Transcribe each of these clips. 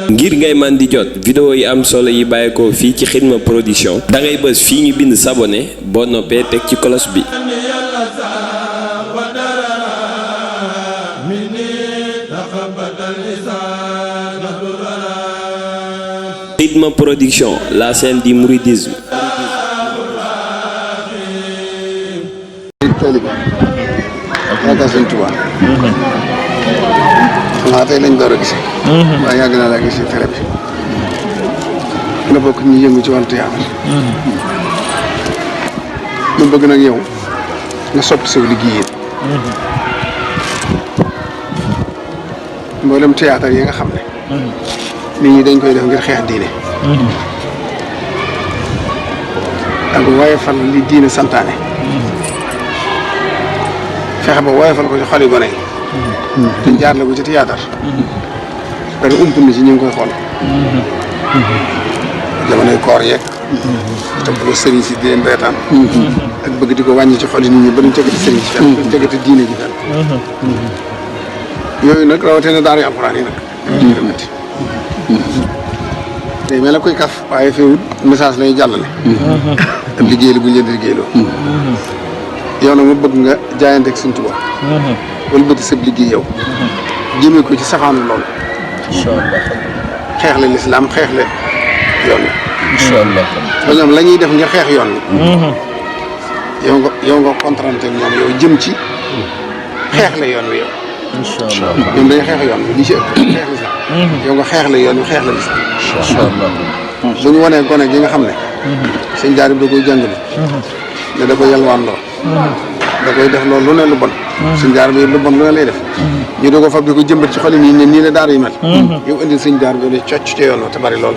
ngir ngay man di jot vidéo yi am solo yi bàyyeekoo fii ci Xidma Production da ngay bës fii ñu bind s'abonner boo noppee teg ci cloche bi. Xidma Production, la scène du mouridisme. xanaa tey lañ door a gis. waaye yàgg naa laa gis ci télé bi. nga bokk ñu yëngu ci wàllu théâtre. mu bëgg nag yow nga soppi sa liggéey it. mboolem théâtre yi nga xam ne. nit ñi dañ koy def ngir xeex diine. ak woyofal li diine santaane. fexe ba woyofal ko ci xol yu gone yi. te jaar la ko ci théâtre. bari ump ni ci ñu ngi koy xool. jamonoy koor yeeg. te bu sëriñ si di leen reetaan. ak bëgg di ko wàññi ci xol yi nit ñi ba duñ tegati sëriñ si fenn duñ tegati diine ji fenn. yooyu nag rawatina daara alxuraan yi nag. day mel ne koy kaf waaye feewut message lay jàllale. ak liggéey la bu ñu leen di liggéeyloo. yow nag mu bëgg nga jaayanteeg Sëriñ Tuubaa. wala bëgg sëb liggéey yow. jëmee ko ci safaanu loolu. incha allah. xeex la lislaam xeex la yoon wi. incha allah. ba ñoom la ñuy def ngir xeex yoon wi. yow nga contranté ñoom yow jëm ci xeex la yoon wi yow. incha allah. ñoom dañuy xeex yoon wi li ci ëpp xeex lislaam. yow nga xeex la yoon wi xeex la lislaam. incha allah. bu ñu wanee gone gi nga xam ne. sëñ jaar bi da koy jàngale. ne da koy yalwaan loo. da koy def loolu lu ne lu bon. sëñ jaar bi lu bon lu ne lay def. ñu da ko fab di ko jëmbat ci xol yi nii nii la daara yu mel. yow indil sëñ jaar bi ne cocc ca yoon wa te bari lool.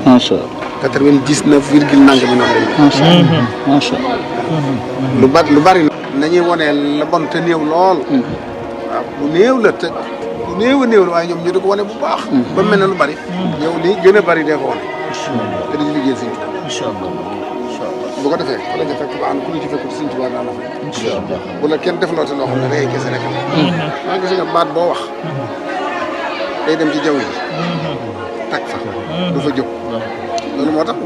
macha allah. 99 virgule nangam bi noonu lañ. macha allah. macha allah. lu bari nañuy wonee la bon te néew lool. waaw bu néew la te bu néew a néew la waaye ñoom ñu di ko wane bu baax. ba mel ne lu bari. yow li gën a bari dee ko wane. te di liggéeyal sëñ Tuubaa. incha allah. incha allah. bu ko defee wala nga fekk ba ànd ku ñu ci fekk sëñ Tuubaa daan na fa. incha allah. bu la kenn defloote loo xam ne rey kese rek la. maa ngi gis nga baat boo wax. day dem ci jaww ji. tag fa. du fa jóg. loolu moo tax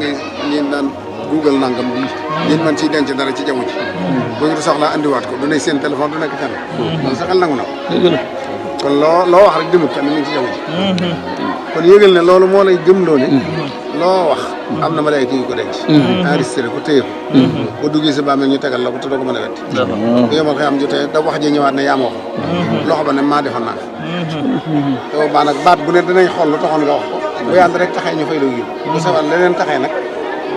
ngeen daan google nangam bii. ngeen mën ciy denc dara ci jaww ji. boo ñu soxlaa andiwaat ko du ne seen téléphone du nekk fenn. loolu sa xel nangu na ko. kon loo wax rek demut fenn mi ngi ci jaww ji. kon yëgal ne loolu moo lay gëmloo ne. loo wax am na malayka yu ko denc. enregistré ko téye ko. boo duggee sa bàmmeel ñu tegal la ko te doo ko mën a wetti. bu yemal xëy am jotee da wax ji ñëwaat ne yaa ma wax. loxo ba ne maa defoon naa ko. te boobaa nag baat bu ne dinañ xool lu taxoon nga wax ko. bu yàlla rek taxee ñu fay la yiw. bu safaan leneen taxee nag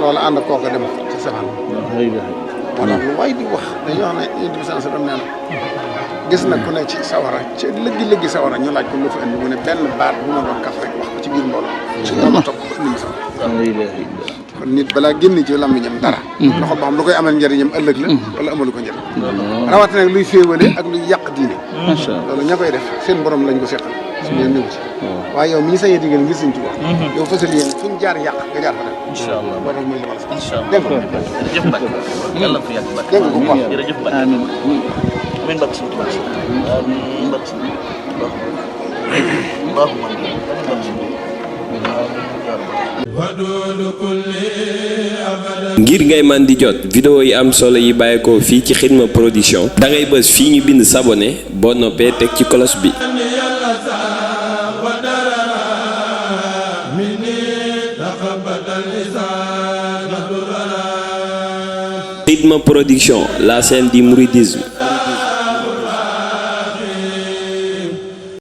loolu ànd ak kooka dem ci safaan. moo tax lu waay di wax dañuy wax ne Yonent bi sallallahu alayhi wasallam nee na gis na ku ne ci sawara ci lëggi sawara ñu laaj ko lu fa indi mu ne benn baat bu ma doon kaf rek wax ko ci biir mbooloo. su ma topp ba indi ma sawara. kon nit balaa génn ci làmmiñam dara. loxo ba xam lu koy amal njëriñam ëllëg la. wala amalu ko njëriñ. rawatina nag luy féewale ak luy yàq diine. macha allah. loolu ña koy def seen borom lañ ko seqal. suñu yéen ñëw ci. waaye yow mi ñu sañee digal ngir Sëñ Tuubaa. yow fësal yéen fu ñu jaar yàq nga jaar fa dem. incha allah. boo def muy li ma la sax. incha allah. dégg nga jërëjëf Mbacke yàlla na fi yàgg Mbacke. dégg nga ko quoi. jërëjëf Mbacke. amiin. amiin Mbacke suñu tubaab si. amiin Mbacke suñu tubaab. baaxul man Mbacke suñu ngir ngay man di jot vidéo yi am solo yi bàyyeekoo fii ci Xidma Production da ngay bës fii ñu bind s'abonner boo noppee teg ci cloche bi. Xidma Production, la scène du mouridisme.